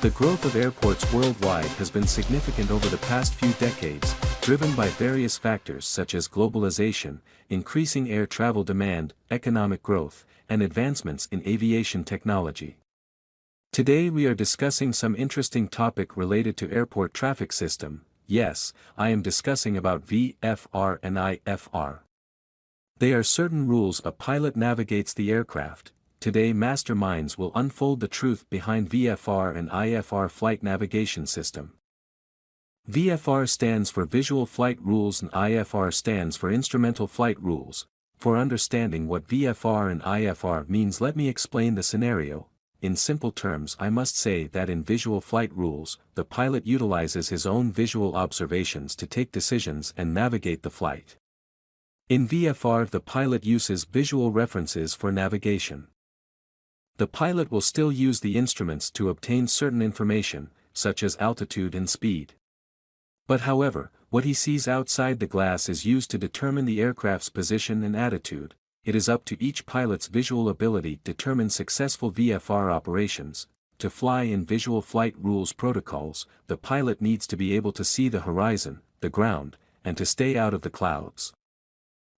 The growth of airports worldwide has been significant over the past few decades, driven by various factors such as globalization, increasing air travel demand, economic growth, and advancements in aviation technology. Today we are discussing some interesting topic related to airport traffic system. Yes, I am discussing about VFR and IFR. They are certain rules a pilot navigates the aircraft. Today masterminds will unfold the truth behind VFR and IFR flight navigation system. VFR stands for Visual Flight Rules and IFR stands for Instrumental Flight Rules. For understanding what VFR and IFR means, let me explain the scenario. In simple terms, I must say that in visual flight rules, the pilot utilizes his own visual observations to take decisions and navigate the flight. In VFR, the pilot uses visual references for navigation. The pilot will still use the instruments to obtain certain information, such as altitude and speed. But however, what he sees outside the glass is used to determine the aircraft's position and attitude. It is up to each pilot's visual ability to determine successful VFR operations. To fly in visual flight rules protocols, the pilot needs to be able to see the horizon, the ground, and to stay out of the clouds.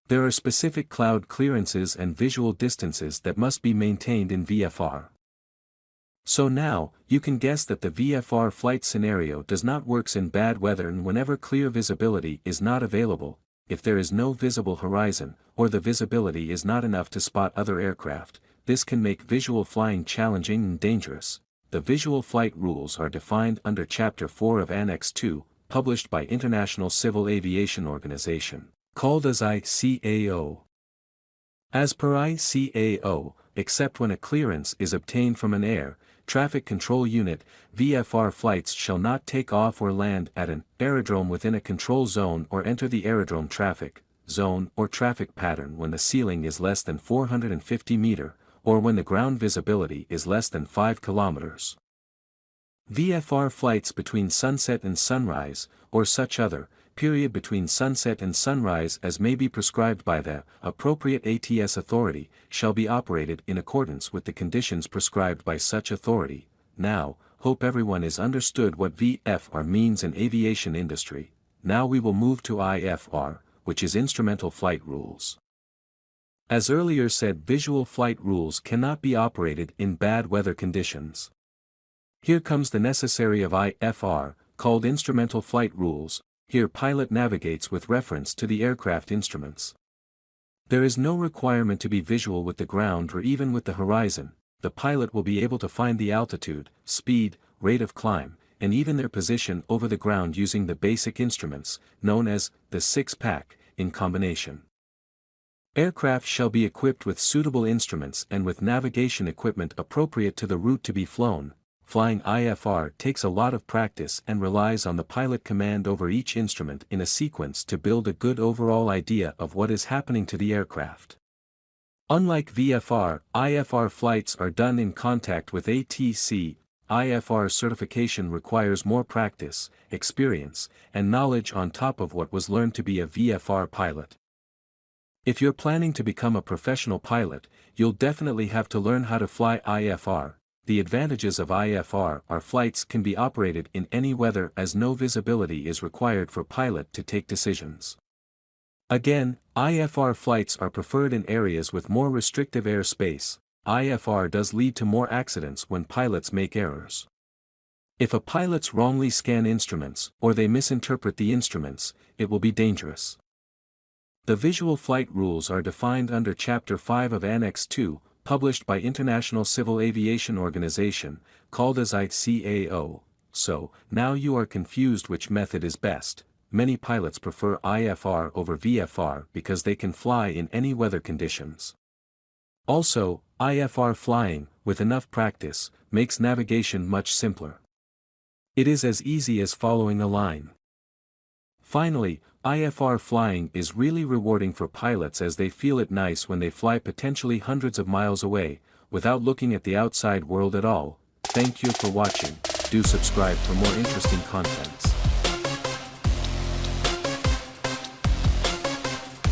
There are specific cloud clearances and visual distances that must be maintained in VFR. So now, you can guess that the VFR flight scenario does not work in bad weather and whenever clear visibility is not available. If there is no visible horizon, or the visibility is not enough to spot other aircraft, this can make visual flying challenging and dangerous. The visual flight rules are defined under Chapter 4 of Annex 2, published by International Civil Aviation Organization, called as ICAO. As per ICAO, except when a clearance is obtained from an air traffic control unit, VFR flights shall not take off or land at an aerodrome within a control zone or enter the aerodrome traffic zone or traffic pattern when the ceiling is less than 450 meter, or when the ground visibility is less than 5 kilometers. VFR flights between sunset and sunrise, or such other period between sunset and sunrise as may be prescribed by the appropriate ATS authority, shall be operated in accordance with the conditions prescribed by such authority. Now, hope everyone is understood what VFR means in aviation industry. Now we will move to IFR, which is Instrumental Flight Rules. As earlier said, visual flight rules cannot be operated in bad weather conditions. Here comes the necessary of IFR, called Instrumental Flight Rules. Here pilot navigates with reference to the aircraft instruments. There is no requirement to be visual with the ground or even with the horizon. The pilot will be able to find the altitude, speed, rate of climb, and even their position over the ground using the basic instruments, known as the 6-pack, in combination. Aircraft shall be equipped with suitable instruments and with navigation equipment appropriate to the route to be flown. Flying IFR takes a lot of practice and relies on the pilot command over each instrument in a sequence to build a good overall idea of what is happening to the aircraft. Unlike VFR, IFR flights are done in contact with ATC. IFR certification requires more practice, experience, and knowledge on top of what was learned to be a VFR pilot. If you're planning to become a professional pilot, you'll definitely have to learn how to fly IFR. The advantages of IFR are flights can be operated in any weather as no visibility is required for pilot to take decisions. Again, IFR flights are preferred in areas with more restrictive airspace. IFR does lead to more accidents when pilots make errors. If a pilot's wrongly scan instruments or they misinterpret the instruments, it will be dangerous. The visual flight rules are defined under Chapter 5 of Annex 2, published by International Civil Aviation Organization, called as ICAO. So, now you are confused which method is best. Many pilots prefer IFR over VFR because they can fly in any weather conditions. Also, IFR flying, with enough practice, makes navigation much simpler. It is as easy as following a line. Finally, IFR flying is really rewarding for pilots as they feel it nice when they fly potentially hundreds of miles away, without looking at the outside world at all. Thank you for watching. Do subscribe for more interesting contents.